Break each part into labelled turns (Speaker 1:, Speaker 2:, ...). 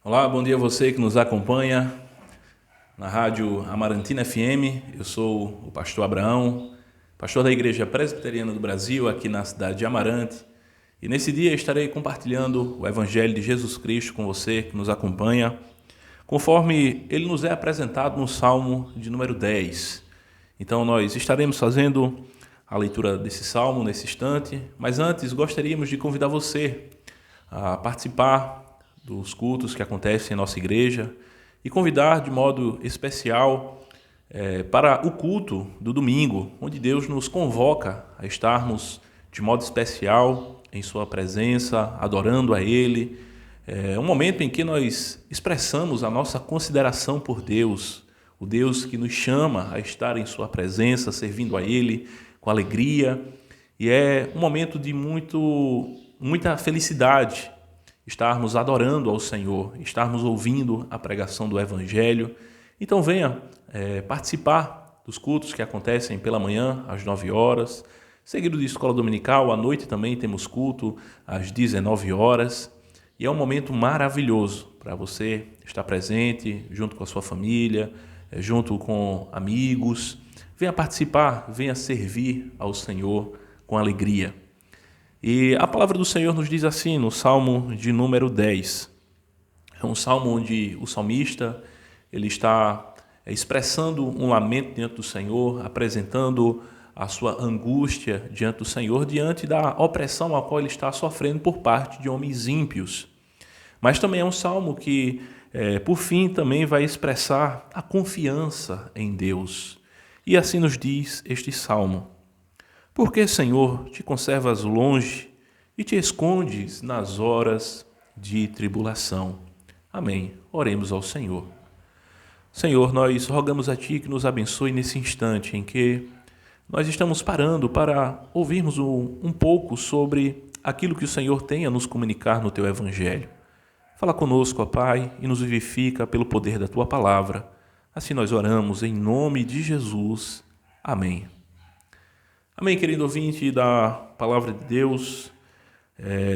Speaker 1: Olá, bom dia a você que nos acompanha na Rádio Amarantina FM. Eu sou o pastor Abraão, pastor da Igreja Presbiteriana do Brasil, aqui na cidade de Amarante. E nesse dia estarei compartilhando o Evangelho de Jesus Cristo com você que nos acompanha, conforme ele nos é apresentado no Salmo de número 10. Então nós estaremos fazendo a leitura desse Salmo nesse instante, mas antes gostaríamos de convidar você a participar dos cultos que acontecem em nossa igreja e convidar de modo especial para o culto do domingo, onde Deus nos convoca a estarmos de modo especial em sua presença, adorando a Ele. É um momento em que nós expressamos a nossa consideração por Deus, o Deus que nos chama a estar em sua presença, servindo a Ele com alegria. E é um momento de muita felicidade, estarmos adorando ao Senhor, estarmos ouvindo a pregação do Evangelho. Então venha participar dos cultos que acontecem pela manhã, às 9 horas, seguido de escola dominical. À noite também temos culto às 19 horas. E é um momento maravilhoso para você estar presente, junto com a sua família, junto com amigos. Venha participar, venha servir ao Senhor com alegria. E a palavra do Senhor nos diz assim, no Salmo de número 10. É um salmo onde o salmista ele está expressando um lamento diante do Senhor, apresentando a sua angústia diante do Senhor, diante da opressão a qual ele está sofrendo por parte de homens ímpios. Mas também é um salmo que, por fim, também vai expressar a confiança em Deus. E assim nos diz este salmo. Por que, Senhor, te conservas longe e te escondes nas horas de tribulação? Amém. Oremos ao Senhor. Senhor, nós rogamos a Ti que nos abençoe nesse instante em que nós estamos parando para ouvirmos um pouco sobre aquilo que o Senhor tem a nos comunicar no Teu Evangelho. Fala conosco, ó Pai, e nos vivifica pelo poder da Tua palavra. Assim nós oramos em nome de Jesus. Amém. Amém, querido ouvinte da Palavra de Deus.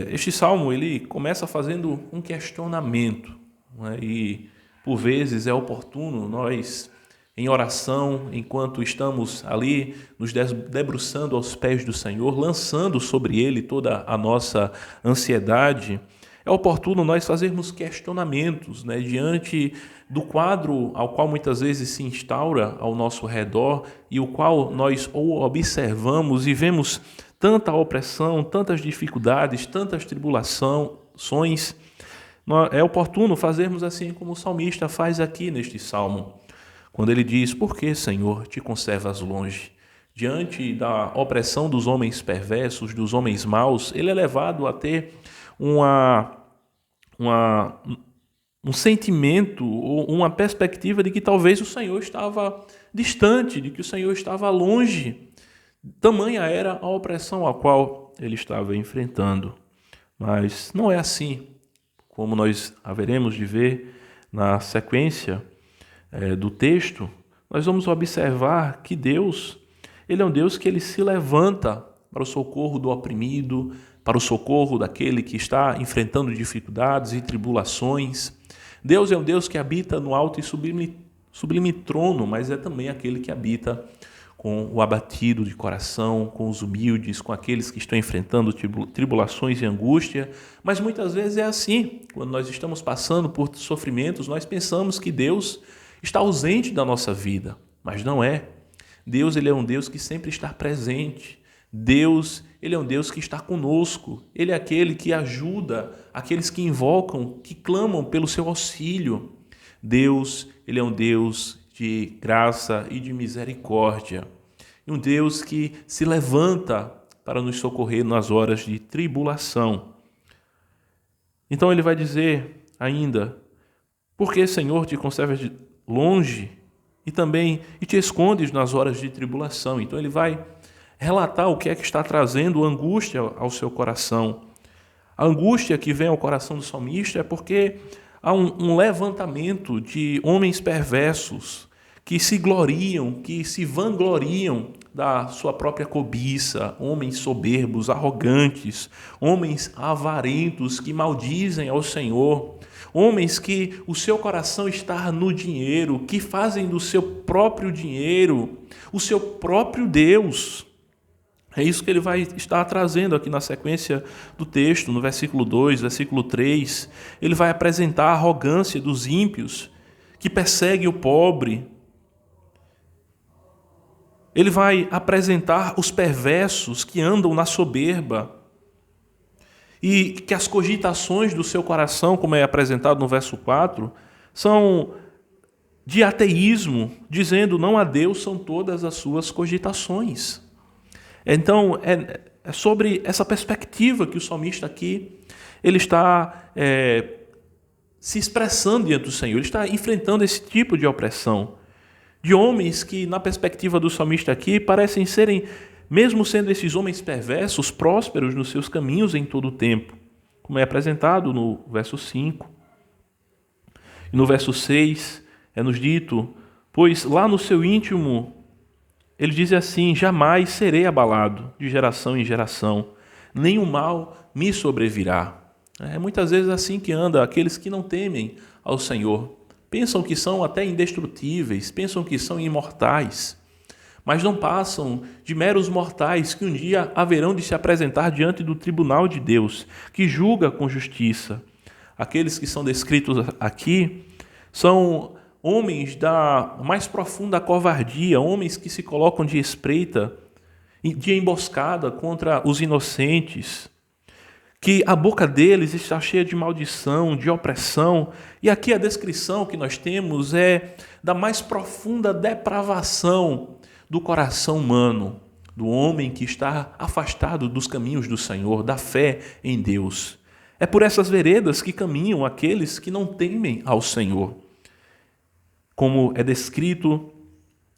Speaker 1: Este salmo ele começa fazendo um questionamento, né? E por vezes é oportuno nós, em oração, enquanto estamos ali nos debruçando aos pés do Senhor, lançando sobre Ele toda a nossa ansiedade, é oportuno nós fazermos questionamentos, né, diante do quadro ao qual muitas vezes se instaura ao nosso redor e o qual nós ou observamos e vemos tanta opressão, tantas dificuldades, tantas tribulações. É oportuno fazermos assim como o salmista faz aqui neste salmo, quando ele diz: por que, Senhor, te conservas longe? Diante da opressão dos homens perversos, dos homens maus, ele é levado a ter um sentimento ou uma perspectiva de que talvez o Senhor estava distante, de que o Senhor estava longe. Tamanha era a opressão a qual ele estava enfrentando. Mas não é assim, como nós haveremos de ver na sequência do texto. Nós vamos observar que Deus, Ele é um Deus que ele se levanta para o socorro do oprimido, para o socorro daquele que está enfrentando dificuldades e tribulações. Deus é um Deus que habita no alto e sublime trono, mas é também aquele que habita com o abatido de coração, com os humildes, com aqueles que estão enfrentando tribulações e angústia. Mas muitas vezes é assim, quando nós estamos passando por sofrimentos, nós pensamos que Deus está ausente da nossa vida, mas não é. Deus, ele é um Deus que sempre está presente. Deus, ele é um Deus que está conosco. Ele é aquele que ajuda aqueles que invocam, que clamam pelo seu auxílio. Deus, ele é um Deus de graça e de misericórdia. Um Deus que se levanta para nos socorrer nas horas de tribulação. Então ele vai dizer ainda: por que, Senhor, te conservas longe e te escondes nas horas de tribulação? Então ele vai relatar o que é que está trazendo angústia ao seu coração. A angústia que vem ao coração do salmista é porque há um levantamento de homens perversos que se gloriam, que se vangloriam da sua própria cobiça, homens soberbos, arrogantes, homens avarentos que maldizem ao Senhor, homens que o seu coração está no dinheiro, que fazem do seu próprio dinheiro o seu próprio Deus. É isso que ele vai estar trazendo aqui na sequência do texto, no versículo 2, versículo 3. Ele vai apresentar a arrogância dos ímpios, que perseguem o pobre. Ele vai apresentar os perversos que andam na soberba. E que as cogitações do seu coração, como é apresentado no verso 4, são de ateísmo, dizendo não a Deus são todas as suas cogitações. Então, é sobre essa perspectiva que o salmista aqui ele está se expressando diante do Senhor. Ele está enfrentando esse tipo de opressão de homens que, na perspectiva do salmista aqui, parecem serem, mesmo sendo esses homens perversos, prósperos nos seus caminhos em todo o tempo, como é apresentado no verso 5. E no verso 6 é nos dito, pois lá no seu íntimo ele diz assim, jamais serei abalado de geração em geração, nem o mal me sobrevirá. É muitas vezes assim que anda aqueles que não temem ao Senhor. Pensam que são até indestrutíveis, pensam que são imortais, mas não passam de meros mortais que um dia haverão de se apresentar diante do tribunal de Deus, que julga com justiça. Aqueles que são descritos aqui são homens da mais profunda covardia, homens que se colocam de espreita, de emboscada contra os inocentes, que a boca deles está cheia de maldição, de opressão, e aqui a descrição que nós temos é da mais profunda depravação do coração humano, do homem que está afastado dos caminhos do Senhor, da fé em Deus. É por essas veredas que caminham aqueles que não temem ao Senhor. Como é descrito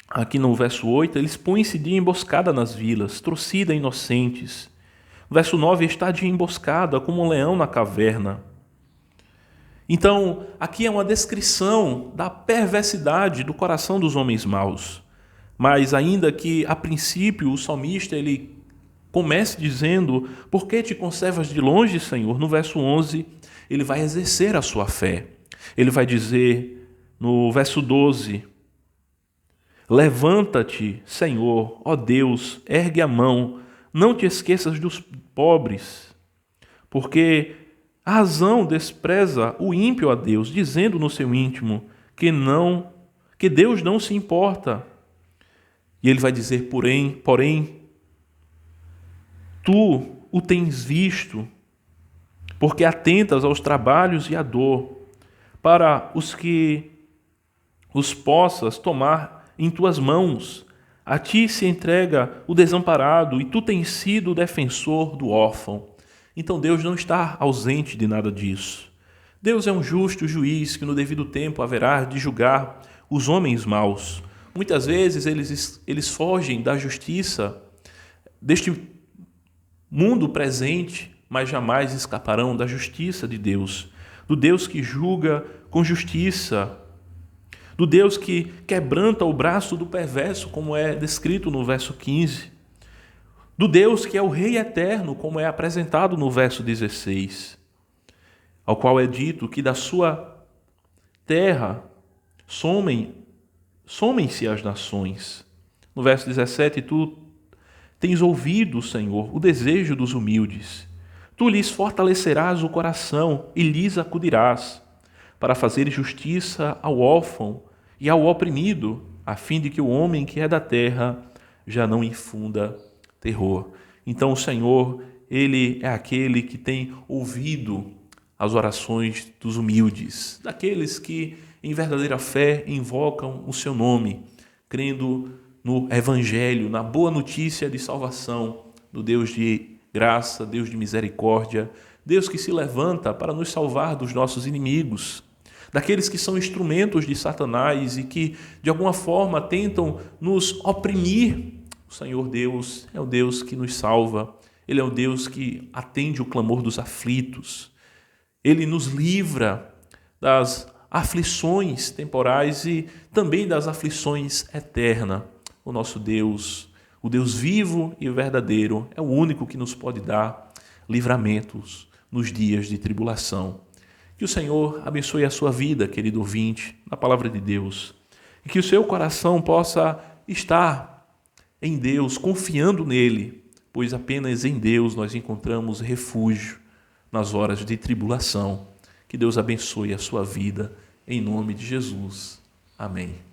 Speaker 1: aqui no verso 8, eles põem-se de emboscada nas vilas, torcida inocentes. O verso 9, está de emboscada como um leão na caverna. Então, aqui é uma descrição da perversidade do coração dos homens maus. Mas ainda que, a princípio, o salmista ele comece dizendo, por que te conservas de longe, Senhor? No verso 11, ele vai exercer a sua fé. Ele vai dizer, no verso 12, levanta-te, Senhor, ó Deus, ergue a mão, não te esqueças dos pobres, porque a razão despreza o ímpio a Deus, dizendo no seu íntimo que Deus não se importa. E ele vai dizer, porém, tu o tens visto, porque atentas aos trabalhos e à dor, para os que os possas tomar em tuas mãos. A ti se entrega o desamparado, e tu tens sido o defensor do órfão. Então Deus não está ausente de nada disso. Deus é um justo juiz que no devido tempo haverá de julgar os homens maus. Muitas vezes eles fogem da justiça deste mundo presente, mas jamais escaparão da justiça de Deus, do Deus que julga com justiça, do Deus que quebranta o braço do perverso, como é descrito no verso 15, do Deus que é o Rei eterno, como é apresentado no verso 16, ao qual é dito que da sua terra somem-se as nações. No verso 17, tu tens ouvido, Senhor, o desejo dos humildes. Tu lhes fortalecerás o coração e lhes acudirás, para fazer justiça ao órfão e ao oprimido, a fim de que o homem que é da terra já não infunda terror. Então o Senhor, Ele é aquele que tem ouvido as orações dos humildes, daqueles que em verdadeira fé invocam o seu nome, crendo no Evangelho, na boa notícia de salvação do Deus de graça, Deus de misericórdia, Deus que se levanta para nos salvar dos nossos inimigos, daqueles que são instrumentos de Satanás e que, de alguma forma, tentam nos oprimir. O Senhor Deus é o Deus que nos salva, Ele é o Deus que atende o clamor dos aflitos, Ele nos livra das aflições temporais e também das aflições eternas. O nosso Deus, o Deus vivo e verdadeiro, é o único que nos pode dar livramentos nos dias de tribulação. Que o Senhor abençoe a sua vida, querido ouvinte, na palavra de Deus. E que o seu coração possa estar em Deus, confiando nele, pois apenas em Deus nós encontramos refúgio nas horas de tribulação. Que Deus abençoe a sua vida, em nome de Jesus. Amém.